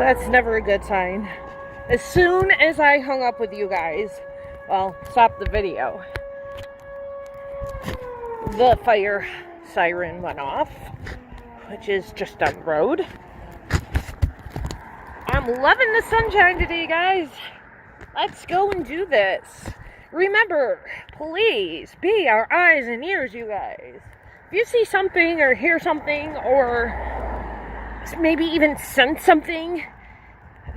that's never a good sign. As soon as I hung up with you guys, well, stopped the video, the fire siren went off, which is just down the road. I'm loving the sunshine today, guys. Let's go and do this. Remember, please be our eyes and ears, you guys. If you see something or hear something or maybe even sense something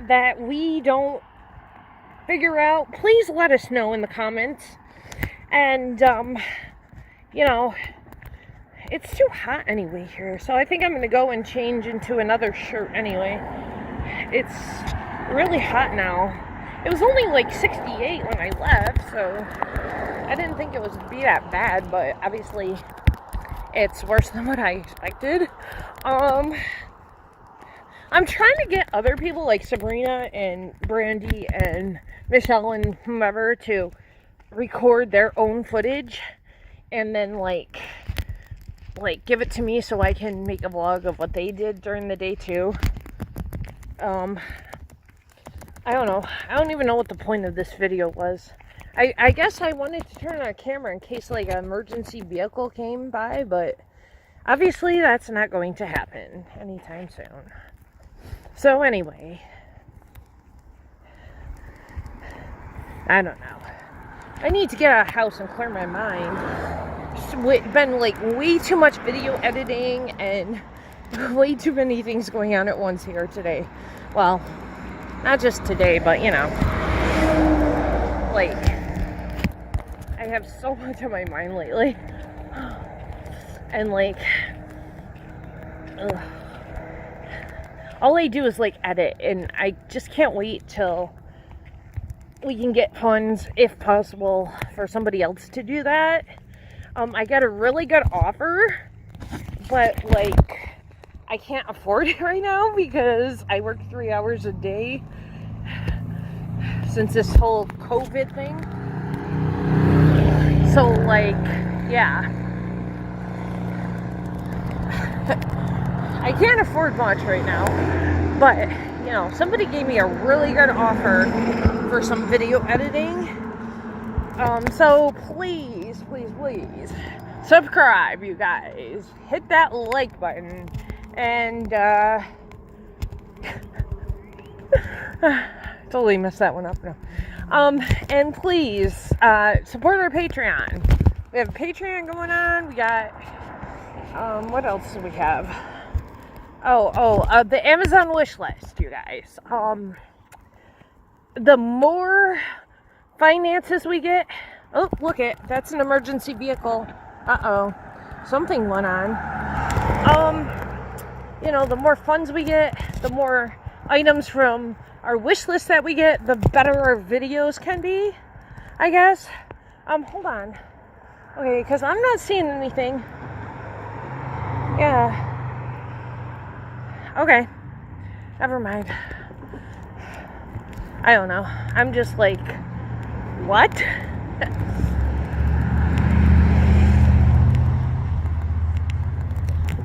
that we don't figure out, please let us know in the comments. And, you know, it's too hot anyway here, so I think I'm going to go and change into another shirt anyway. It's really hot now. It was only like 68 when I left, so I didn't think it was to be that bad, but obviously it's worse than what I expected. I'm trying to get other people like Sabrina and Brandy and Michelle and whomever to record their own footage and then like give it to me so I can make a vlog of what they did during the day too. I don't know. I don't even know what the point of this video was. I guess I wanted to turn on a camera in case like an emergency vehicle came by, but obviously that's not going to happen anytime soon. So anyway, I don't know. I need to get out of the house and clear my mind. It's been like way too much video editing and way too many things going on at once here today. Well, not just today, but you know, like, I have so much on my mind lately. And like, ugh. All I do is like edit, and I just can't wait till we can get funds, if possible, for somebody else to do that. I got a really good offer, but like, I can't afford it right now because I work 3 hours a day since this whole COVID thing. So like, yeah. I can't afford much right now, but you know, somebody gave me a really good offer for some video editing. So please, please, please subscribe, you guys. Hit that like button. And, totally messed that one up now. And please, support our Patreon. We have a Patreon going on. We got, what else do we have? The Amazon wish list, you guys. The more finances we get, oh, look it, that's an emergency vehicle. Uh-oh, something went on. You know, the more funds we get, the more items from our wish list that we get, the better our videos can be, I guess. Hold on. Okay, because I'm not seeing anything. Yeah. Okay. Never mind. I don't know. I'm just like, what?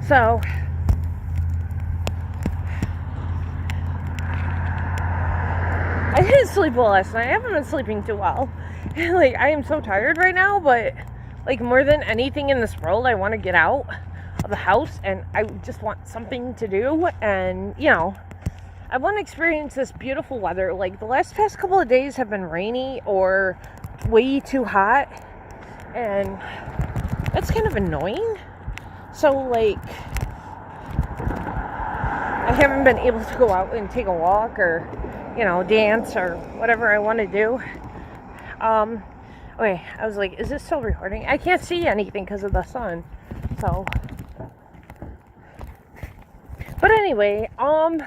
So, I didn't sleep well last night. I haven't been sleeping too well. Like, I am so tired right now, but like more than anything in this world, I want to get out of the house and I just want something to do. And, you know, I want to experience this beautiful weather. Like, the past couple of days have been rainy or way too hot, and that's kind of annoying. So, like, I haven't been able to go out and take a walk or, you know, dance or whatever I want to do. Okay, I was like, is this still recording? I can't see anything because of the sun. So, but anyway, uh-oh,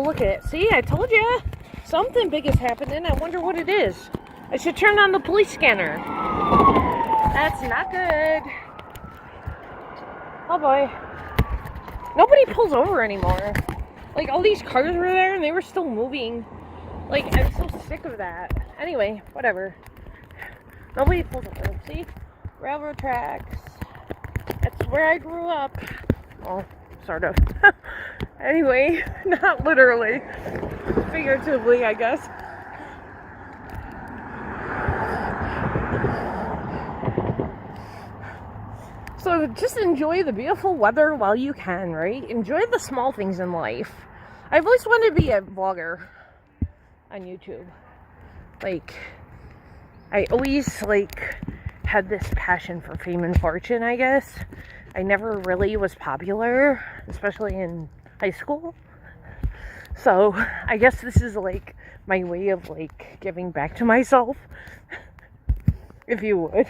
look at it. See, I told you. Something big is happening. I wonder what it is. I should turn on the police scanner. That's not good. Oh boy. Nobody pulls over anymore. Like, all these cars were there and they were still moving. Like, I'm so sick of that. Anyway, whatever. Nobody pulls over. See? Railroad tracks. That's where I grew up. Well, sort of. Anyway, not literally. Figuratively, I guess. So just enjoy the beautiful weather while you can, right? Enjoy the small things in life. I've always wanted to be a vlogger on YouTube. Like, I always, like, had this passion for fame and fortune, I guess. I never really was popular, especially in high school. So, I guess this is, like, my way of, like, giving back to myself. If you would.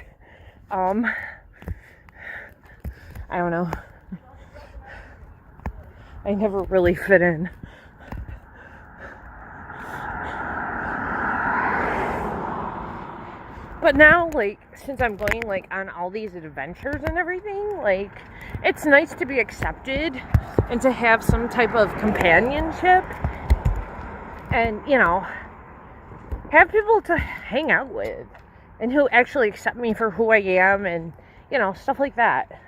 I don't know. I never really fit in. But now, like, since I'm going, like, on all these adventures and everything, like, it's nice to be accepted and to have some type of companionship and, you know, have people to hang out with and who actually accept me for who I am and, you know, stuff like that.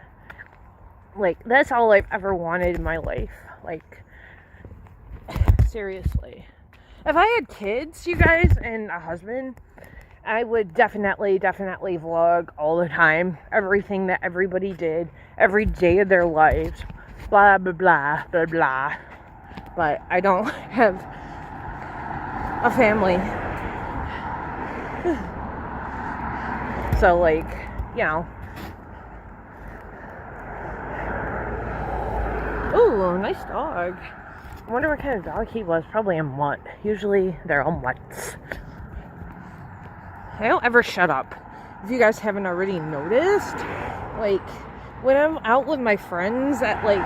Like, that's all I've ever wanted in my life. Like, seriously. If I had kids, you guys, and a husband, I would definitely vlog all the time. Everything that everybody did, every day of their lives. Blah, blah, blah, blah, blah. But I don't have a family. So, like, you know. Ooh, nice dog. I wonder what kind of dog he was. Probably a mutt. Usually they're all mutts. I don't ever shut up. If you guys haven't already noticed, like, when I'm out with my friends at, like,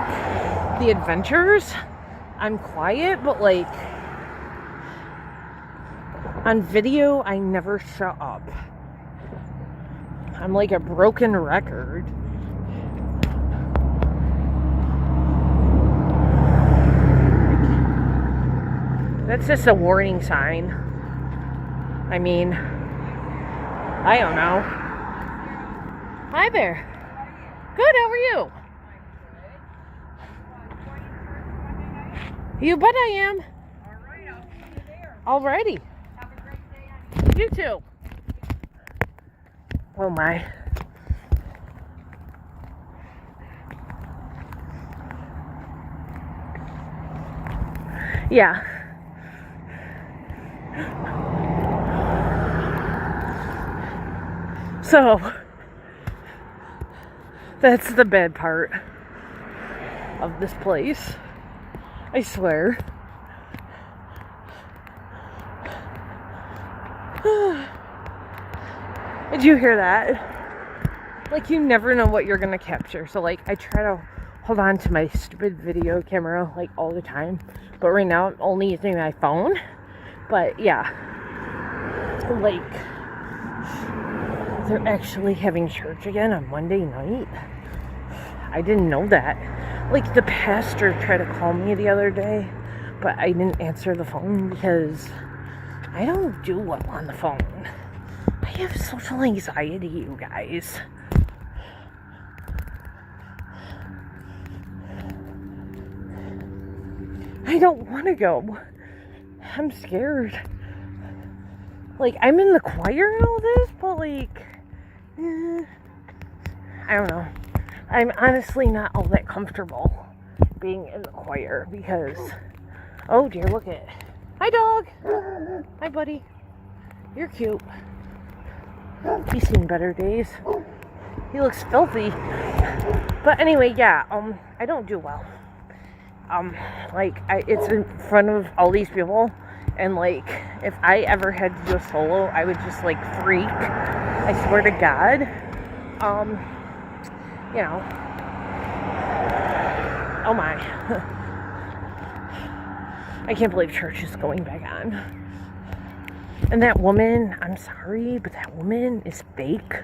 the adventures, I'm quiet, but, like, on video, I never shut up. I'm like a broken record. That's just a warning sign. I mean, I don't know. Hi there. Good, how are you? You bet I am. Alright, I'll see you there. Alrighty. Have a great day. You too. Oh my. Yeah. So, that's the bad part of this place. I swear. Did you hear that? Like, you never know what you're gonna capture. So, like, I try to hold on to my stupid video camera, like, all the time. But right now, I'm only using my phone. But, yeah. Like, they're actually having church again on Monday night. I didn't know that. Like, the pastor tried to call me the other day, but I didn't answer the phone because I don't do well on the phone. I have social anxiety, you guys. I don't want to go. I'm scared. Like, I'm in the choir and all this, but, like, I don't know. I'm honestly not all that comfortable being in the choir because, oh dear, look at it. Hi, dog. Hi, buddy. You're cute. He's seen better days. He looks filthy. But anyway, yeah, I don't do well. Like, it's in front of all these people, and, like, if I ever had to do a solo, I would just, like, freak. I swear to God. You know. Oh my. I can't believe church is going back on. And that woman, I'm sorry, but that woman is fake.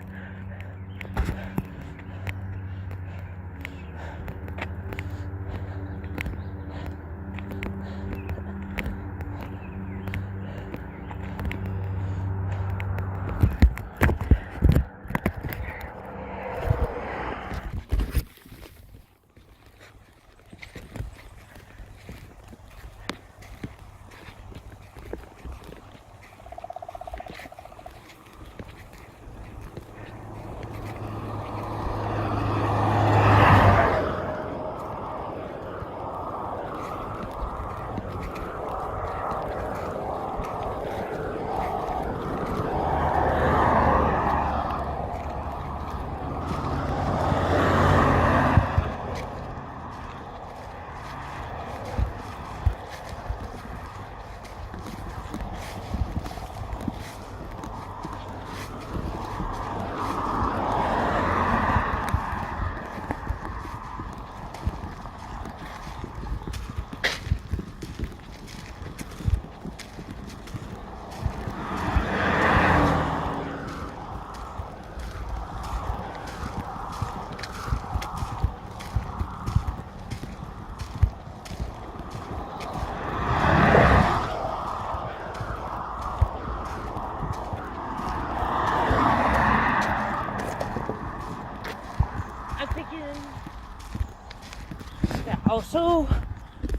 also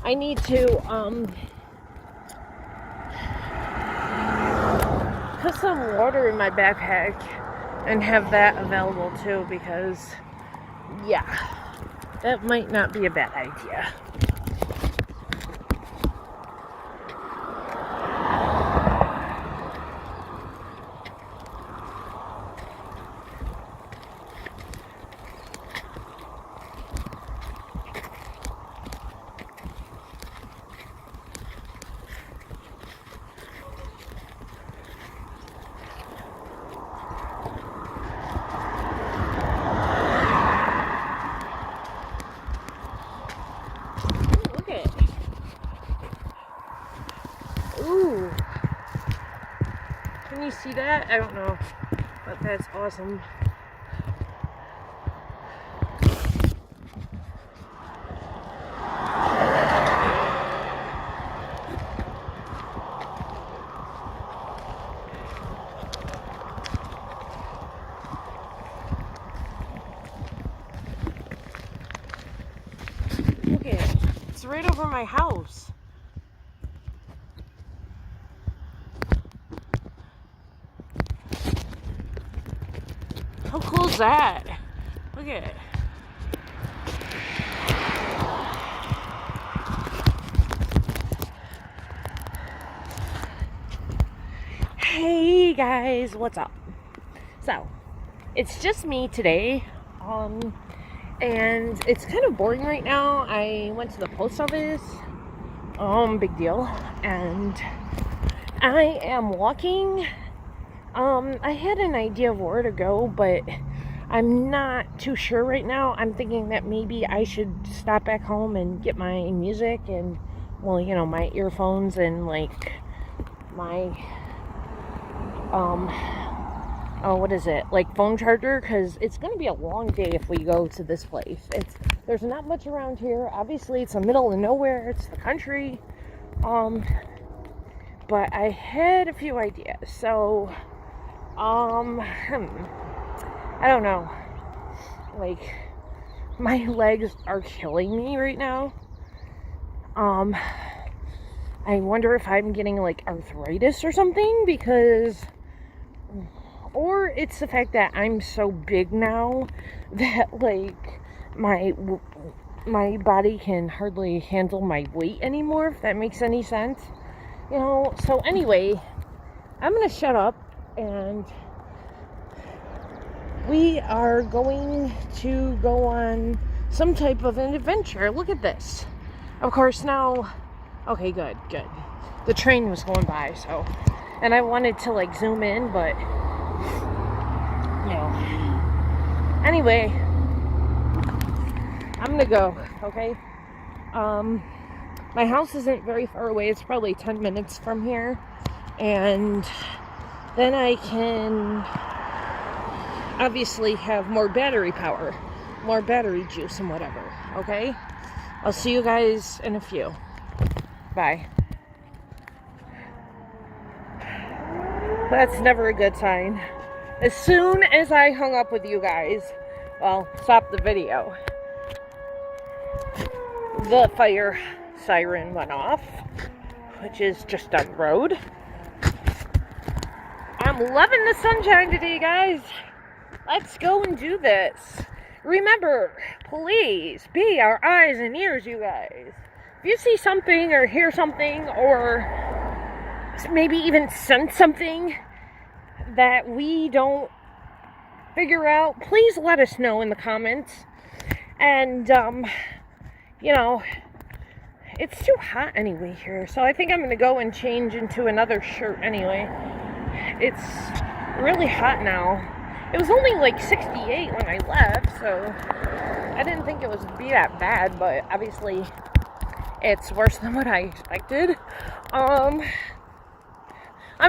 I need to put some water in my backpack and have that available too, because yeah, that might not be a bad idea. Ooh. Can you see that? I don't know, but that's awesome. Look at it. It's right over my house. How cool is that? Look at it. Hey guys, what's up? So, it's just me today, and it's kind of boring right now. I went to the post office, big deal, and I am walking. I had an idea of where to go, but I'm not too sure right now. I'm thinking that maybe I should stop back home and get my music and, well, you know, my earphones and, like, my, what is it, like, phone charger, because it's going to be a long day if we go to this place. There's not much around here. Obviously, it's the middle of nowhere. It's the country, but I had a few ideas, so, I don't know, like, my legs are killing me right now. I wonder if I'm getting, like, arthritis or something, because, or it's the fact that I'm so big now that, like, my body can hardly handle my weight anymore, if that makes any sense, you know. So anyway, I'm gonna shut up, and we are going to go on some type of an adventure. Look at this. Of course, now, okay, good. The train was going by, so, and I wanted to, like, zoom in, but, you know. Anyway, I'm gonna go, okay? My house isn't very far away. It's probably 10 minutes from here, and then I can obviously have more battery power, more battery juice and whatever, okay? I'll see you guys in a few. Bye. That's never a good sign. As soon as I hung up with you guys, well, stop the video, the fire siren went off, which is just down the road. I'm loving the sunshine today, guys. Let's go and do this. Remember, please be our eyes and ears, you guys. If you see something or hear something or maybe even sense something that we don't figure out, please let us know in the comments. And, you know, it's too hot anyway here, so I think I'm going to go and change into another shirt anyway. It's really hot now. It was only like 68 when I left, so I didn't think it was be that bad, but obviously it's worse than what I expected. I'm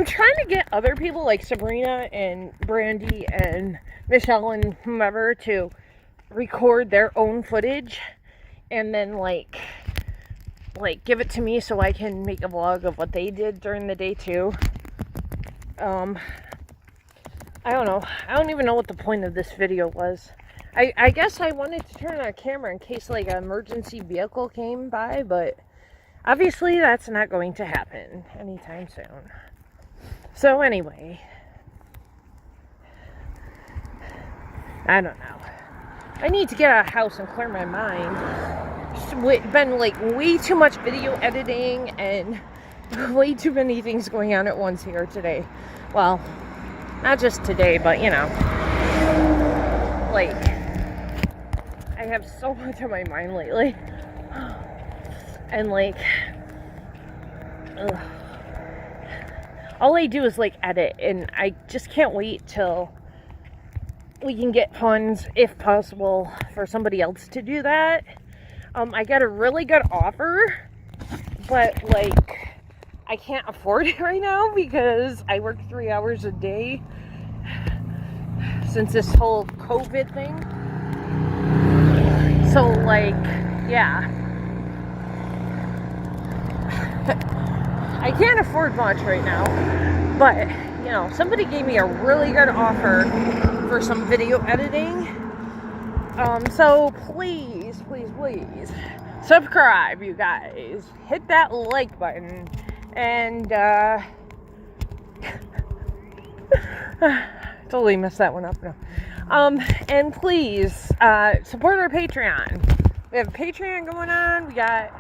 trying to get other people like Sabrina and Brandy and Michelle and whomever to record their own footage and then like give it to me so I can make a vlog of what they did during the day too. I don't know. I don't even know what the point of this video was. I guess I wanted to turn on a camera in case like an emergency vehicle came by, but obviously that's not going to happen anytime soon. So anyway, I don't know. I need to get out of the house and clear my mind. It's been like way too much video editing and way too many things going on at once here today. Well, not just today, but you know, like, I have so much on my mind lately. And like, ugh. All I do is like edit, and I just can't wait till we can get funds, if possible, for somebody else to do that. I got a really good offer, but like, I can't afford it right now because I work 3 hours a day since this whole COVID thing. So like, yeah. I can't afford much right now, but you know, somebody gave me a really good offer for some video editing. So please subscribe, you guys. Hit that like button and totally messed that one up now. And please support our Patreon. We have a Patreon going on. We got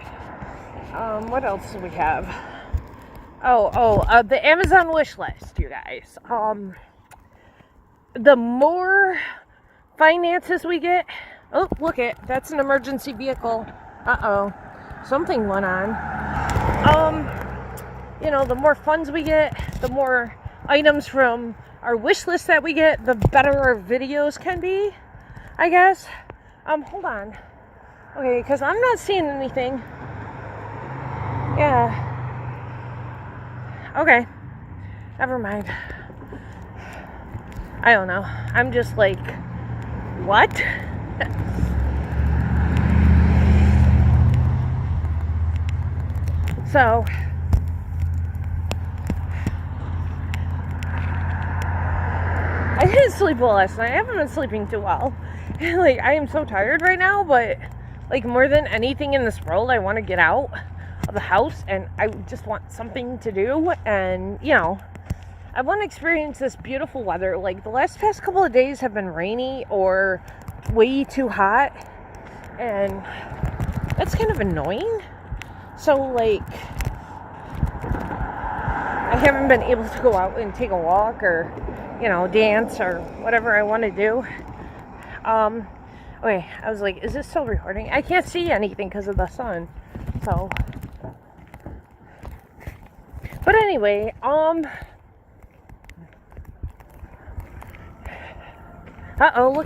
what else do we have? The Amazon wish list, you guys. The more finances we get, oh, look it, that's an emergency vehicle. Something went on. You know, the more funds we get, the more items from our wish list that we get, the better our videos can be, I guess. Hold on. Okay, because I'm not seeing anything. Yeah. Okay. Never mind. I don't know. I'm just like, what? So, I didn't sleep well last night. I haven't been sleeping too well. Like, I am so tired right now, but like, more than anything in this world, I want to get out of the house and I just want something to do. And, you know, I want to experience this beautiful weather. Like, the past couple of days have been rainy or way too hot, and that's kind of annoying. So, like, I haven't been able to go out and take a walk or, you know, dance or whatever I want to do. Okay, I was like, is this still recording? I can't see anything because of the sun. So, but anyway, look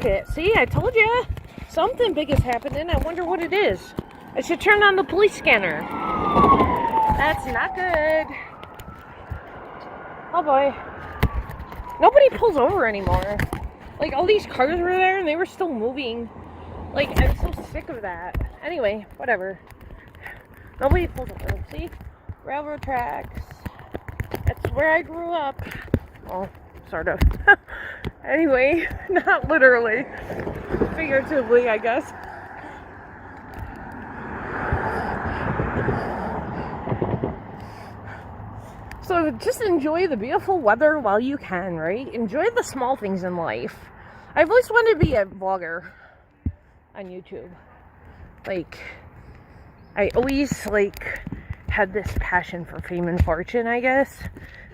at it. See, I told you. Something big is happening. I wonder what it is. I should turn on the police scanner. That's not good. Oh boy. Nobody pulls over anymore. Like, all these cars were there and they were still moving. Like, I'm so sick of that. Anyway, whatever. Nobody pulls over. See? Railroad tracks. That's where I grew up. Well, sort of. Anyway, not literally. Figuratively, I guess. So just enjoy the beautiful weather while you can, right? Enjoy the small things in life. I've always wanted to be a vlogger on YouTube. Like, I always, like, had this passion for fame and fortune, I guess.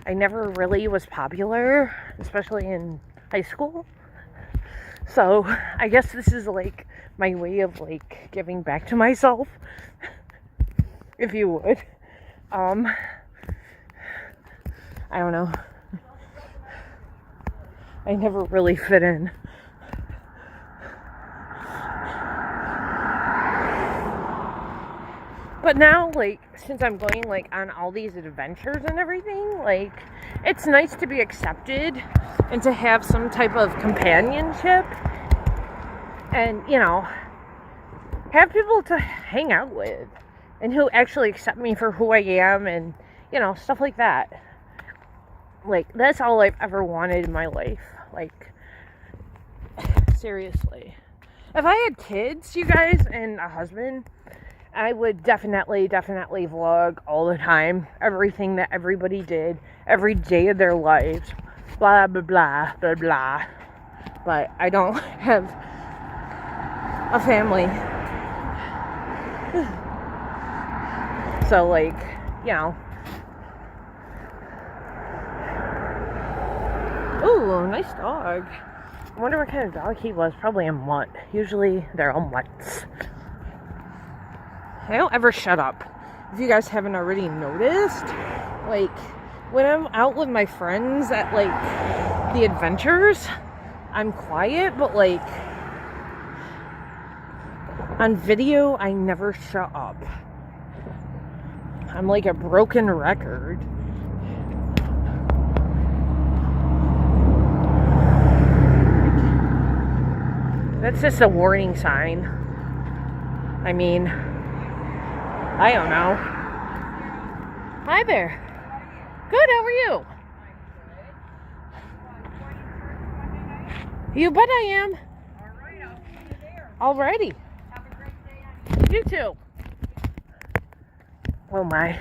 I never really was popular, especially in high school. So, I guess this is, like, my way of, like, giving back to myself. If you would. I don't know. I never really fit in. But now, like, since I'm going, like, on all these adventures and everything, like, it's nice to be accepted and to have some type of companionship and, you know, have people to hang out with and who actually accept me for who I am and, you know, stuff like that. Like, that's all I've ever wanted in my life. Like, seriously. If I had kids, you guys, and a husband, I would definitely vlog all the time. Everything that everybody did, every day of their lives. Blah, blah, blah, blah, blah. But I don't have a family. So, like, you know. Ooh, nice dog. I wonder what kind of dog he was. Probably a mutt. Usually they're all mutts. I don't ever shut up. If you guys haven't already noticed, like, when I'm out with my friends at, like, the adventures, I'm quiet, but, like, on video, I never shut up. I'm like a broken record. That's just a warning sign. I mean, I don't know. Hi there. Good, how are you? You bet I am. Alright, I'll see you there. Alrighty. Have a great day. You too. Oh my.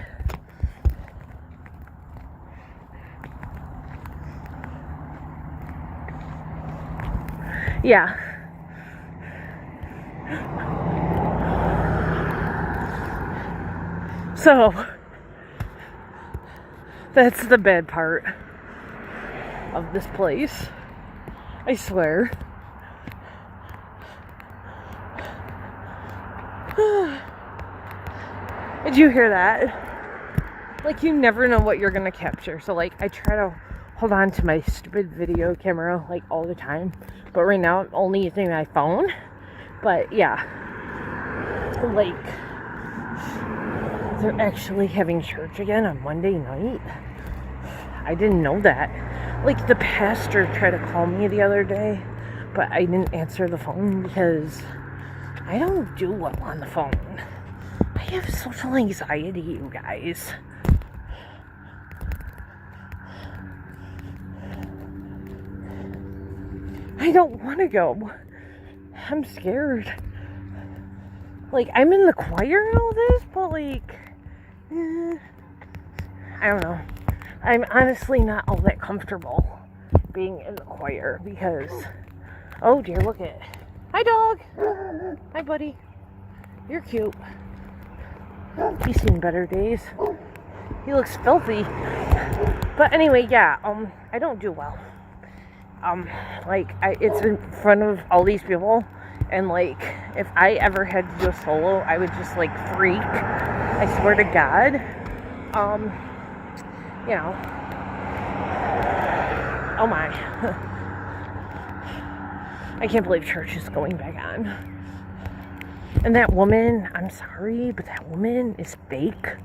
Yeah. So, that's the bad part of this place. I swear. Did you hear that? Like, you never know what you're gonna capture. So, like, I try to hold on to my stupid video camera, like, all the time. But right now, I'm only using my phone. But, yeah. Like, they're actually having church again on Monday night. I didn't know that. Like, the pastor tried to call me the other day, but I didn't answer the phone because I don't do well on the phone. I have social anxiety, you guys. I don't want to go. I'm scared. Like, I'm in the choir and all this, but, like, I don't know. I'm honestly not all that comfortable being in the choir because, oh dear, look at it. Hi, dog. Hi, buddy. You're cute. He's seen better days. He looks filthy. But anyway, yeah, I don't do well. It's in front of all these people, and, like, if I ever had to do a solo, I would just, like, freak. I swear to God. You know. Oh my. I can't believe church is going back on. And that woman, I'm sorry, but that woman is fake.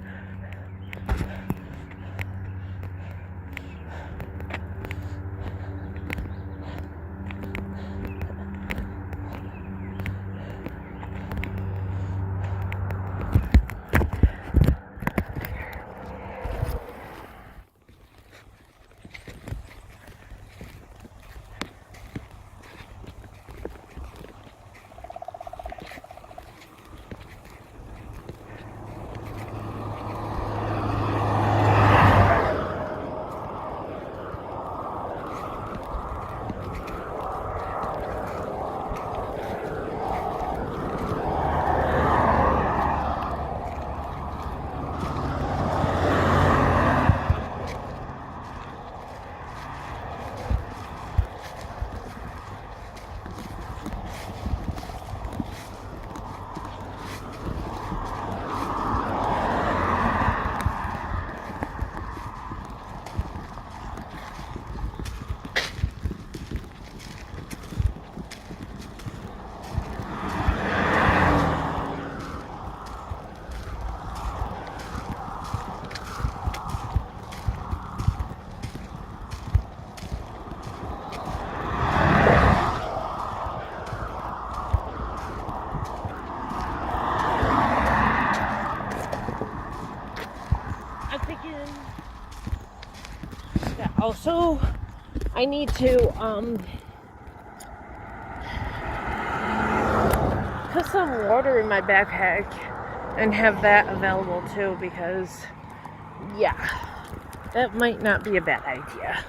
Also, I need to, some water in my backpack and have that available too, because yeah, that might not be a bad idea.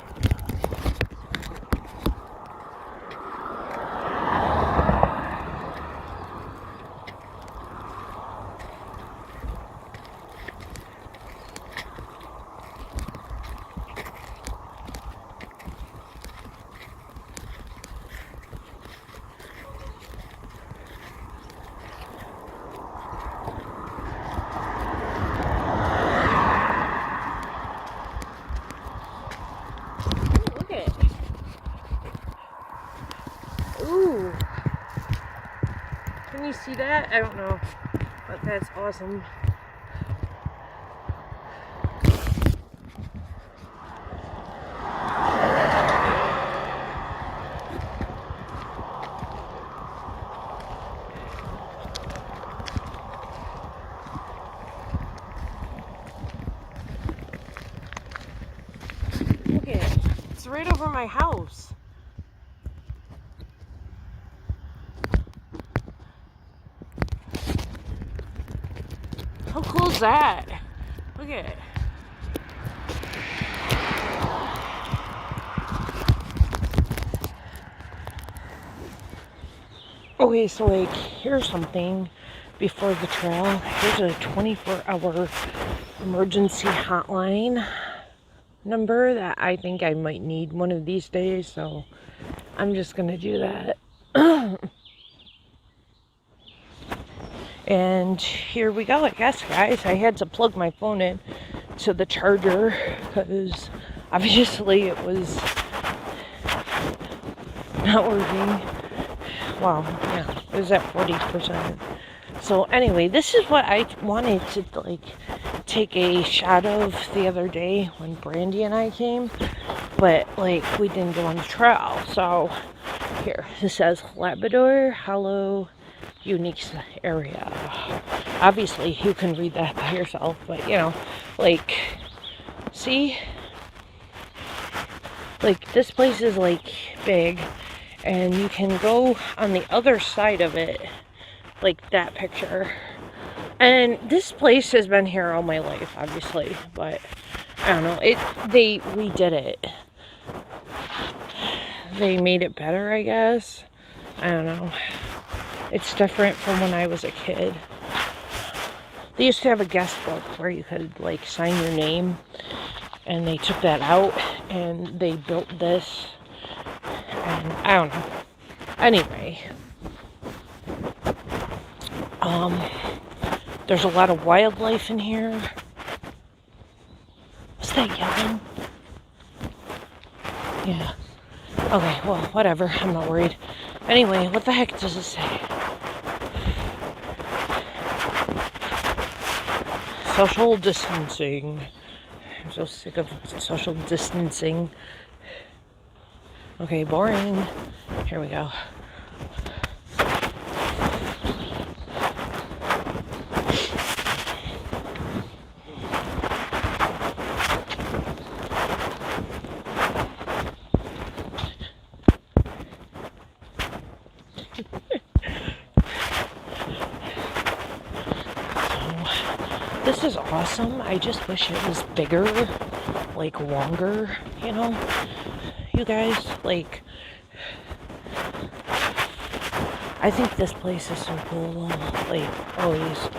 Ooh, can you see that? I don't know, but that's awesome. Look at it. It's right over my house. How cool is that? Look at it. Okay, so like, here's something before the trail. Here's a 24-hour emergency hotline number that I think I might need one of these days, so I'm just gonna do that. And here we go, I guess, guys. I had to plug my phone in to the charger because obviously it was not working. Wow, yeah, it was at 40%. So anyway, this is what I wanted to like take a shot of the other day when Brandy and I came, but like we didn't go on the trail. So here, this says Labrador Hollow Unique Area. Obviously you can read that by yourself, but you know, like, see, like this place is like big, and you can go on the other side of it, like that picture. And this place has been here all my life, obviously, but I don't know, they redid it. They made it better, I guess. I don't know. It's different from when I was a kid. They used to have a guest book where you could like sign your name, and they took that out and they built this, and I don't know. Anyway, there's a lot of wildlife in here. What's that yelling? Yeah. Okay, well, whatever. I'm not worried. Anyway, what the heck does it say? Social distancing. I'm so sick of social distancing. Okay, boring. Here we go. This is awesome. I just wish it was bigger, like longer, you know? You guys, like, I think this place is so cool, like, always.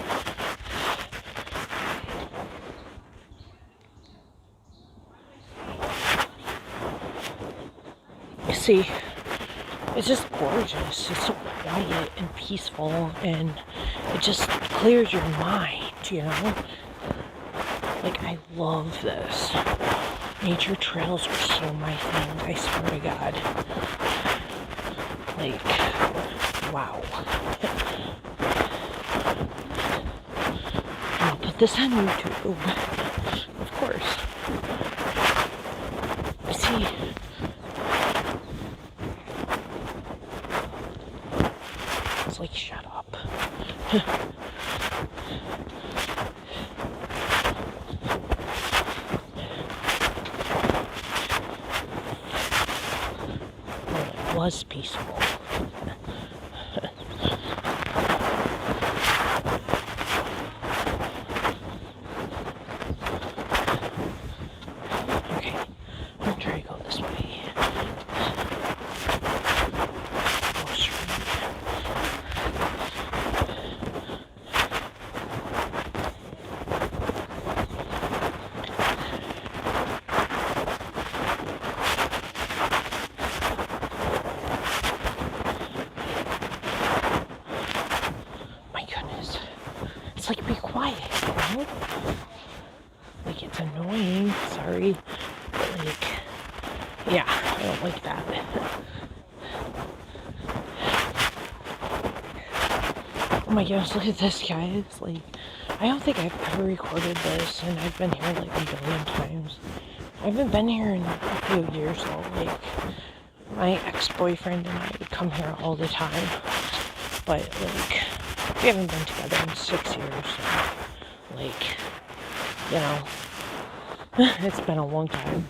You see, it's just gorgeous. It's so quiet and peaceful, and it just clears your mind, you know? Like, I love this. Nature trails are so my thing, I swear to God. Like, wow. I'll put this on YouTube, of course. See, it's like, shut up. Was peaceful. know? Like, it's annoying. Sorry. But, like, yeah, I don't like that. Oh my gosh, look at this, guys. Like, I don't think I've ever recorded this, and I've been here like a billion times. I haven't been here in a few years, though. Like, my ex-boyfriend and I would come here all the time. But, like, we haven't been together in 6 years, so, like, you know, it's been a long time.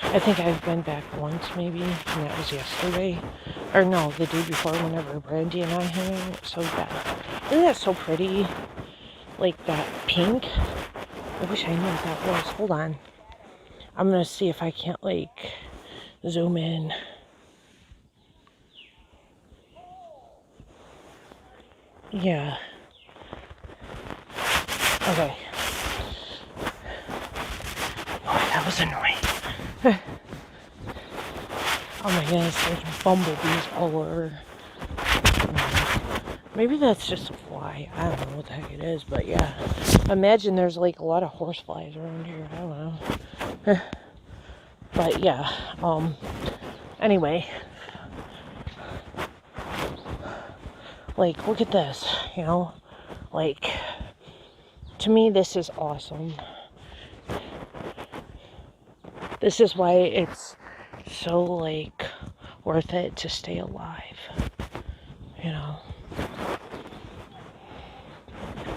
I think I've been back once, maybe, and that was yesterday. Or no, the day before, whenever Brandy and I hung out. So, yeah. Isn't that so pretty? Like, that pink. I wish I knew what that was. Hold on. I'm gonna see if I can't, like, zoom in. Yeah. Okay. Oh, that was annoying. Oh my goodness, there's bumblebees all over. Maybe that's just a fly. I don't know what the heck it is, but yeah. Imagine there's like a lot of horseflies around here. I don't know. But yeah, anyway. Like, look at this, you know? Like, to me, this is awesome. This is why it's so, like, worth it to stay alive. You know?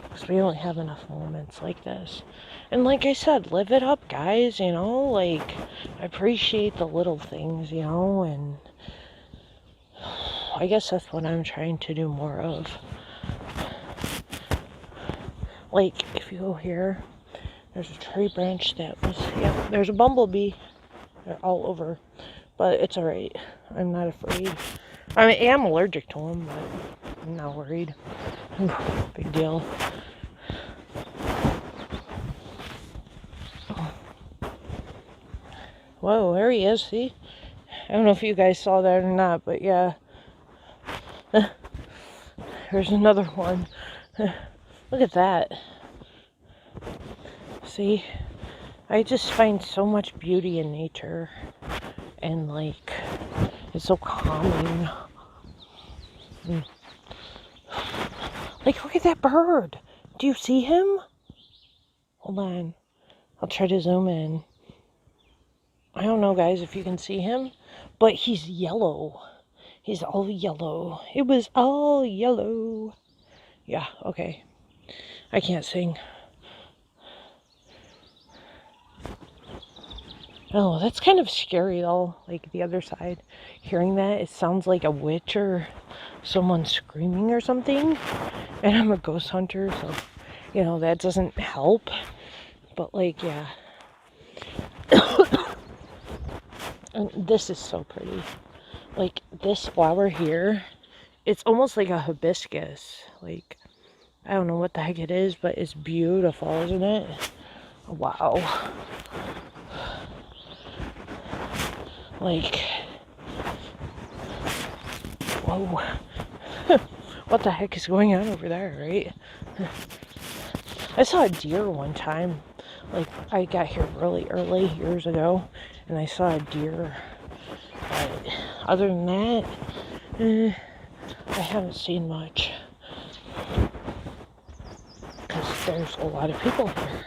Because we don't have enough moments like this. And like I said, live it up, guys, you know? Like, appreciate the little things, you know? And I guess that's what I'm trying to do more of. Like, if you go here, there's a tree branch that was, yeah, there's a bumblebee. They're all over. But it's alright. I'm not afraid. I mean, I am allergic to them, but I'm not worried. Big deal. Whoa, there he is, see? I don't know if you guys saw that or not, but yeah. There's another one. Look at that. See? I just find so much beauty in nature. And, like, it's so calming. Like, look at that bird. Do you see him? Hold on. I'll try to zoom in. I don't know, guys, if you can see him, but he's yellow. He's all yellow. It was all yellow. Yeah, okay. I can't sing. Oh, that's kind of scary, though. Like, the other side. Hearing that, it sounds like a witch or someone screaming or something. And I'm a ghost hunter, so, you know, that doesn't help. But, like, yeah. And this is so pretty. Like, this flower here, it's almost like a hibiscus. Like, I don't know what the heck it is, but it's beautiful, isn't it? Wow. Like, whoa. What the heck is going on over there, right? I saw a deer one time. Like, I got here really early years ago, and I saw a deer. But other than that, I haven't seen much. Because there's a lot of people here.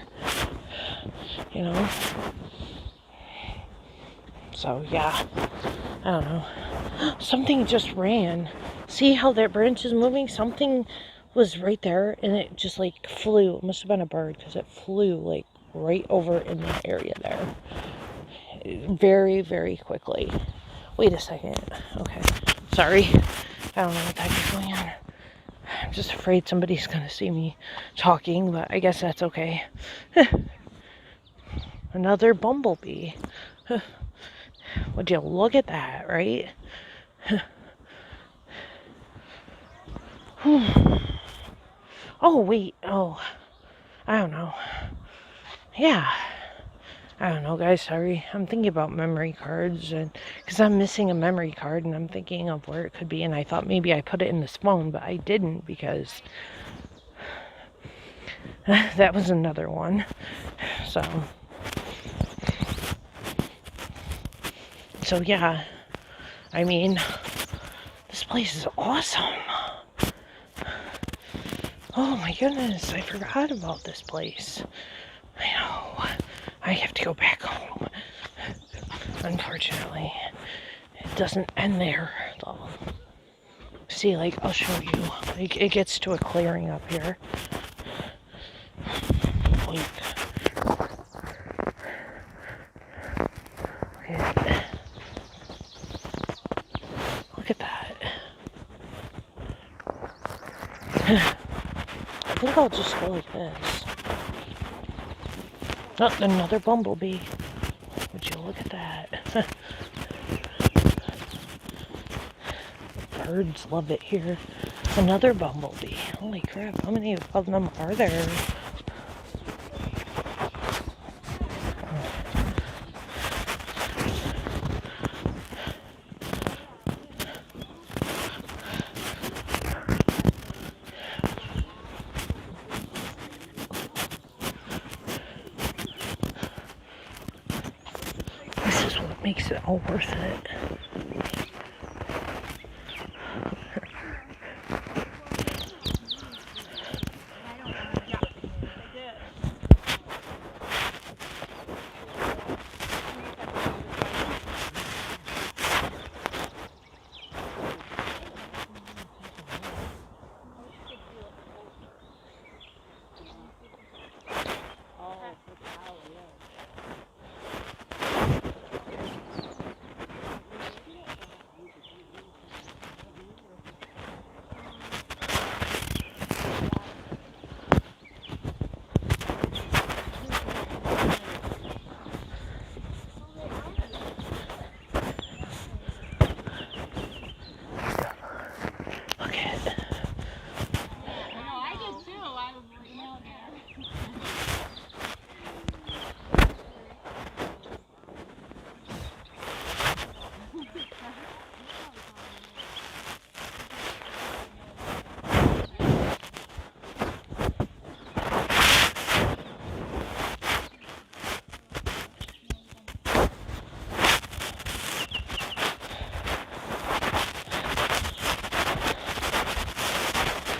You know? So, yeah. I don't know. Something just ran. See how that branch is moving? Something was right there, and it just, like, flew. It must have been a bird, because it flew, like, right over in that area there. Very, very quickly. Wait a second. Okay. Sorry. I don't know what the heck is going on. I'm just afraid somebody's going to see me talking, but I guess that's okay. Another bumblebee. Would you look at that, right? Oh, wait. Oh, I don't know. Yeah. I don't know, guys. Sorry. I'm thinking about memory cards, and because I'm missing a memory card, and I'm thinking of where it could be, and I thought maybe I put it in this phone, but I didn't, because That was another one. So yeah, I mean, this place is awesome. Oh my goodness, I forgot about this place. I know. I have to go back home. Unfortunately, it doesn't end there, though. See, like, I'll show you. Like, it gets to a clearing up here. Like, look at that. I think I'll just go like this. Oh, another bumblebee. Would you look at that? Birds love it here. Another bumblebee. Holy crap, how many of them are there? This is what makes it all worth it.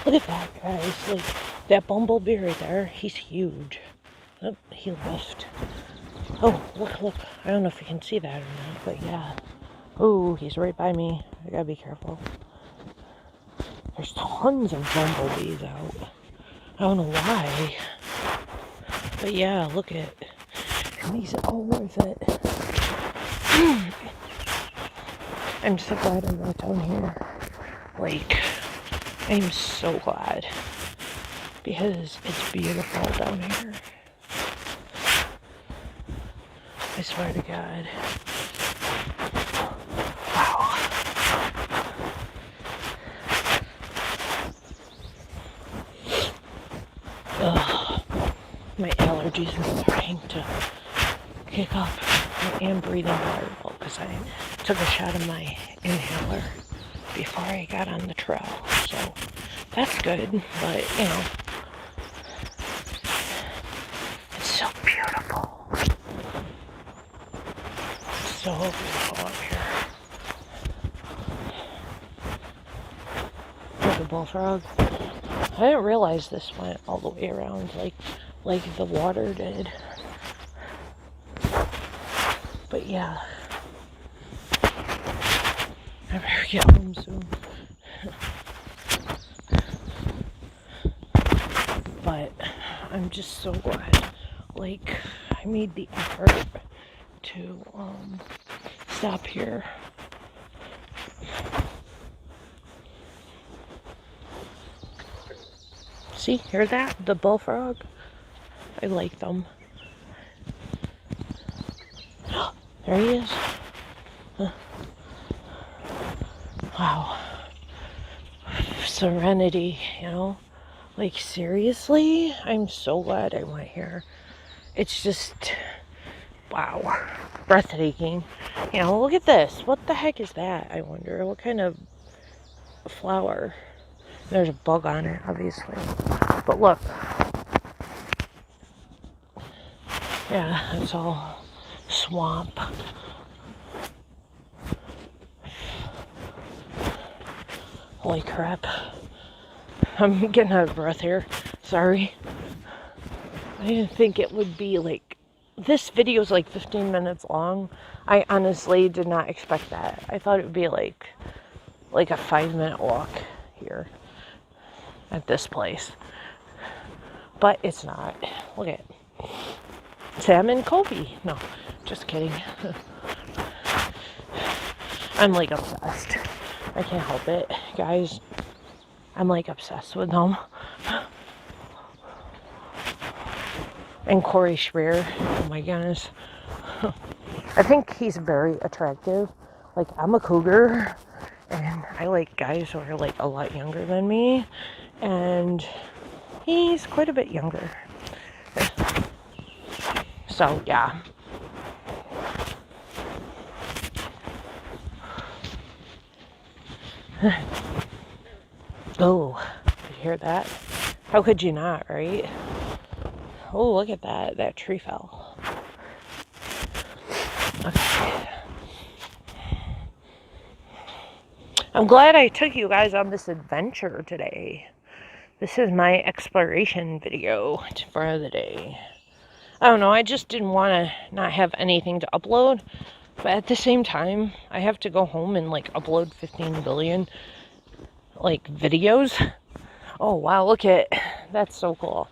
Look at that, guys. Like, that bumblebee right there, he's huge. Oh, he left. Oh, look. I don't know if you can see that or not, but yeah. Oh, he's right by me. I gotta be careful. There's tons of bumblebees out. I don't know why. But yeah, look at it. It makes it all worth it. I'm so glad I'm not down here. Like, I'm so glad. Because it's beautiful down here. I swear to God. Wow. Ugh. My allergies are starting to kick up. I am breathing horrible because I took a shot of my inhaler before I got on the trail. So that's good, but you know, it's so beautiful. It's so beautiful up here. Look, a bullfrog. I didn't realize this went all the way around like the water did. But yeah, I better get home soon. But I'm just so glad, like, I made the effort to stop here. See, hear that? The bullfrog? I like them. There he is. Wow. Serenity, you know? Like, seriously? I'm so glad I went here. It's just, wow. Breathtaking. You know, look at this. What the heck is that, I wonder? What kind of flower? There's a bug on it, obviously. But look. Yeah, it's all swamp. Holy crap. I'm getting out of breath here. Sorry. I didn't think it would be like... This video is like 15 minutes long. I honestly did not expect that. I thought it would be like a 5-minute walk here at this place. But it's not. Look at it. Salmon Kobe. No, just kidding. I'm like obsessed. I can't help it, guys. I'm like obsessed with them. And Corey Schreier. Oh my goodness. I think he's very attractive. Like, I'm a cougar. And I like guys who are like a lot younger than me. And he's quite a bit younger. So, yeah. Oh, did you hear that? How could you not, right? Oh, look at that. That tree fell. Okay. I'm glad I took you guys on this adventure today. This is my exploration video for the day. I don't know, I just didn't want to not have anything to upload. But at the same time, I have to go home and like upload 15 billion like videos. Oh wow, look at it. That's so cool.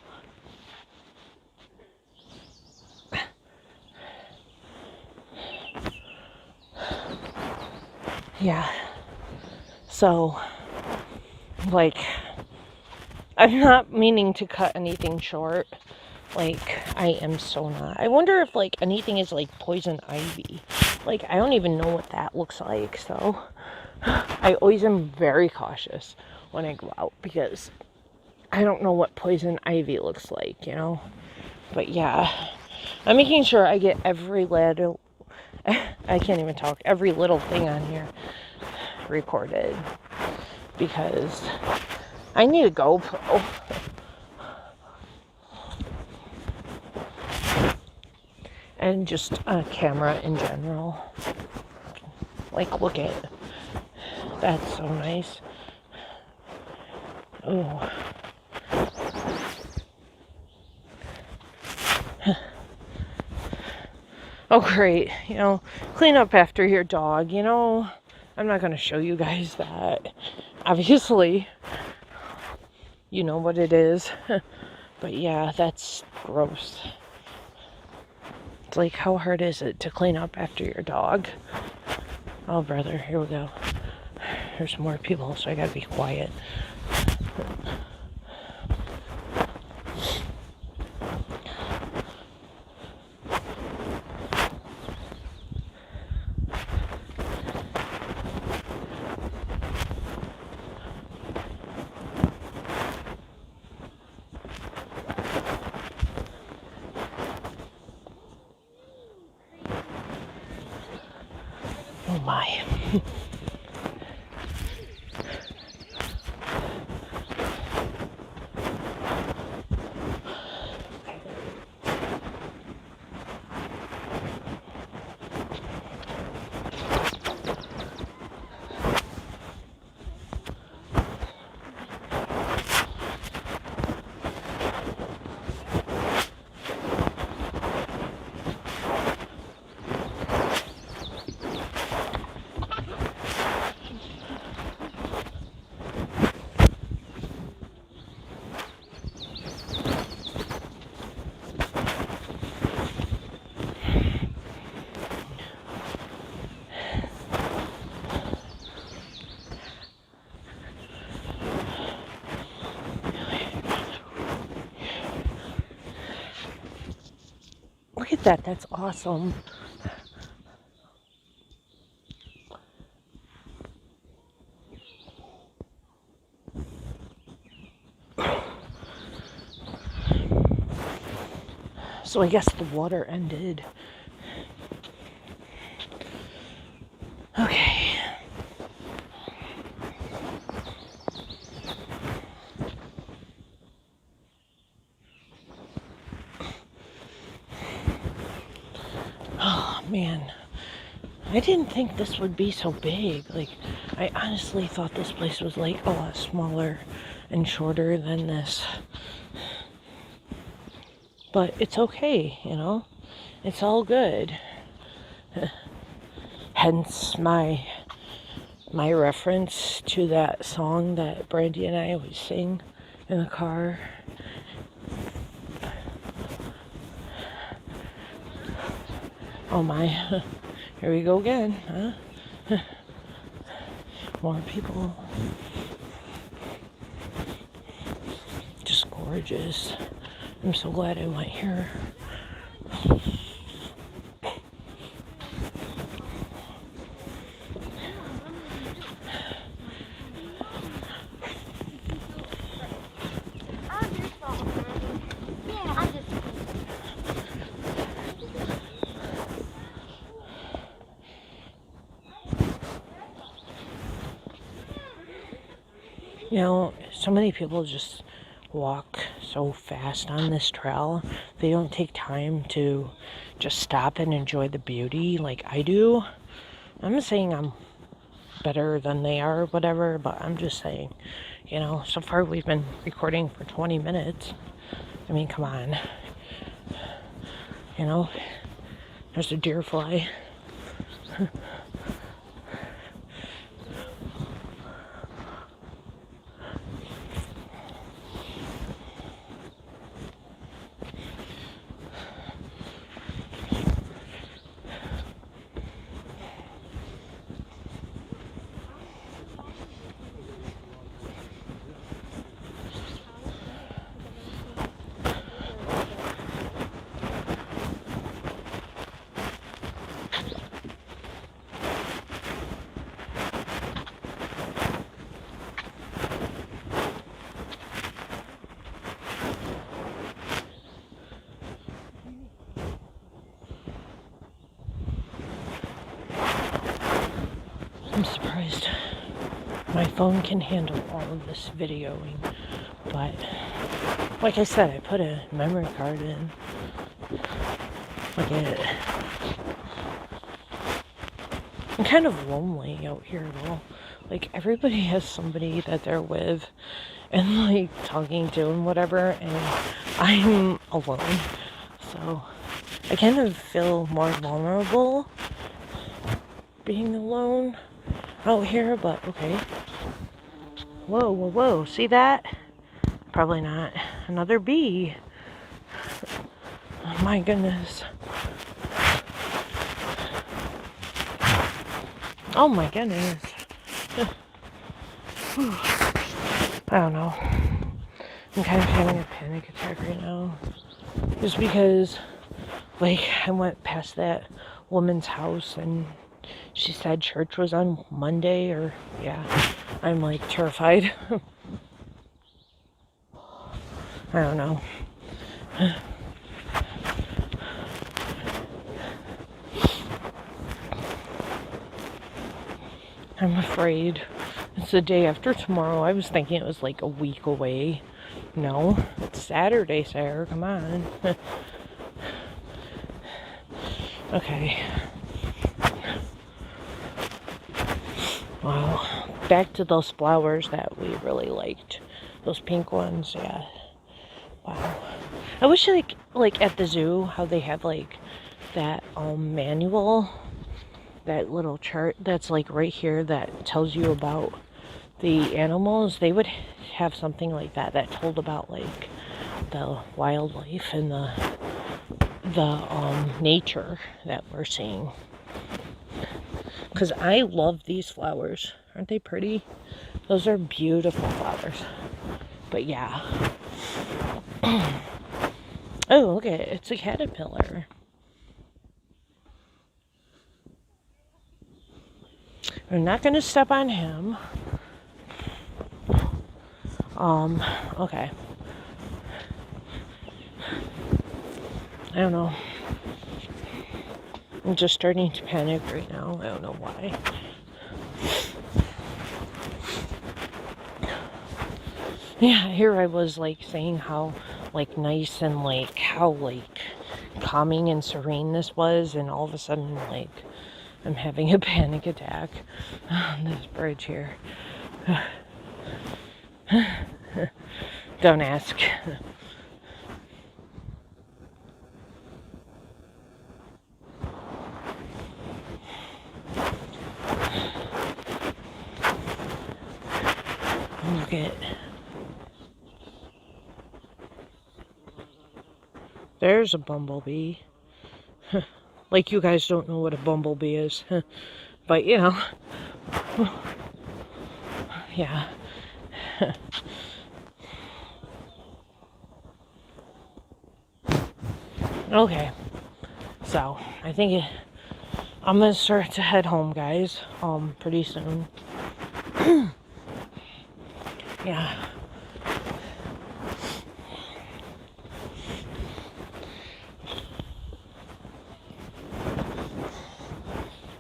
Yeah. So, like, I'm not meaning to cut anything short. Like, I am so not. I wonder if, like, anything is, like, poison ivy. Like, I don't even know what that looks like, so I always am very cautious when I go out because I don't know what poison ivy looks like, you know? But, yeah. I'm making sure I get every little... I can't even talk. Every little thing on here recorded because I need a GoPro. And just a camera in general. Like, look at it. That's so nice. Oh. Oh, great. You know, clean up after your dog. You know, I'm not going to show you guys that. Obviously, you know what it is. But yeah, that's gross. It's like, how hard is it to clean up after your dog? Oh, brother, here we go. There's more people, so I gotta be quiet. Oh my. Look at that. That's awesome. So I guess the water ended. Okay. Man, I didn't think this would be so big. Like, I honestly thought this place was like a lot smaller and shorter than this. But it's okay, you know? It's all good. Hence my reference to that song that Brandy and I always sing in the car. Oh my, here we go again, huh? More people. Just gorgeous. I'm so glad I went here. You know, so many people just walk so fast on this trail. They don't take time to just stop and enjoy the beauty like I do. I'm not saying I'm better than they are or whatever, but I'm just saying, you know, so far we've been recording for 20 minutes. I mean, come on. You know, there's a deer fly. I'm surprised my phone can handle all of this videoing, but like I said, I put a memory card in. Look at it. I'm kind of lonely out here though. Like, everybody has somebody that they're with and like talking to and whatever, and I'm alone. So I kind of feel more vulnerable being alone out here, but okay. Whoa, whoa, whoa. See that? Probably not. Another bee. Oh my goodness. Oh my goodness. I don't know. I'm kind of having a panic attack right now. Just because, like, I went past that woman's house and she said church was on Monday, or, yeah. I'm, like, terrified. I don't know. I'm afraid. It's the day after tomorrow. I was thinking it was like a week away. No, it's Saturday, Sarah. Come on. Okay. Wow. Back to those flowers that we really liked. Those pink ones, yeah. Wow. I wish like at the zoo how they have like that manual, that little chart that's like right here that tells you about the animals. They would have something like that that told about like the wildlife and the nature that we're seeing. Because I love these flowers. Aren't they pretty? Those are beautiful flowers. But yeah. Oh, look at it. It's a caterpillar. I'm not going to step on him. Okay. I don't know. I'm just starting to panic right now. I don't know why. Yeah, here I was like saying how like nice and like how like calming and serene this was, and all of a sudden, like, I'm having a panic attack on this bridge here. Don't ask. Look at, there's a bumblebee. Like you guys don't know what a bumblebee is. But you know. Yeah. Okay. So I think I'm gonna start to head home, guys. Pretty soon. Yeah.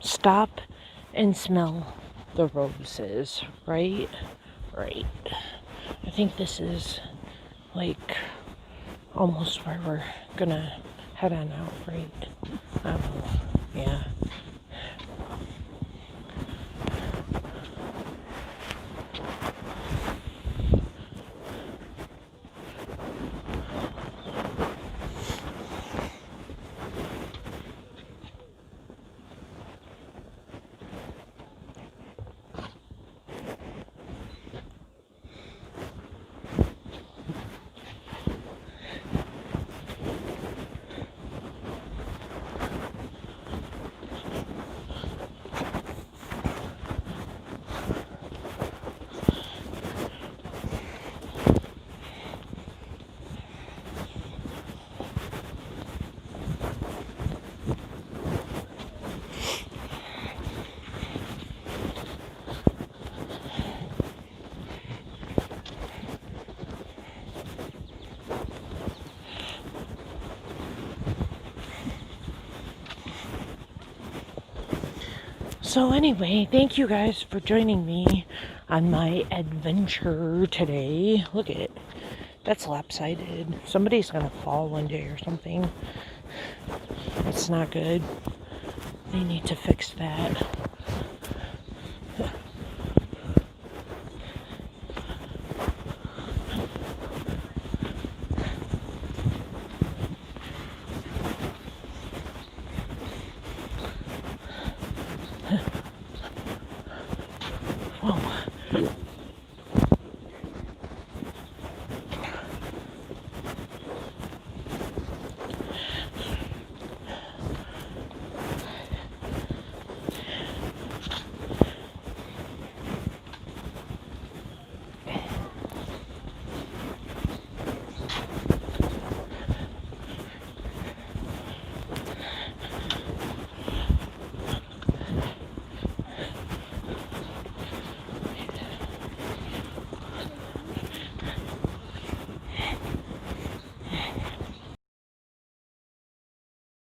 Stop and smell the roses, right? Right. I think this is like almost where we're gonna head on out, right? I don't know. Yeah. So anyway, thank you guys for joining me on my adventure today. Look at it. That's lopsided. Somebody's gonna fall one day or something. It's not good. They need to fix that.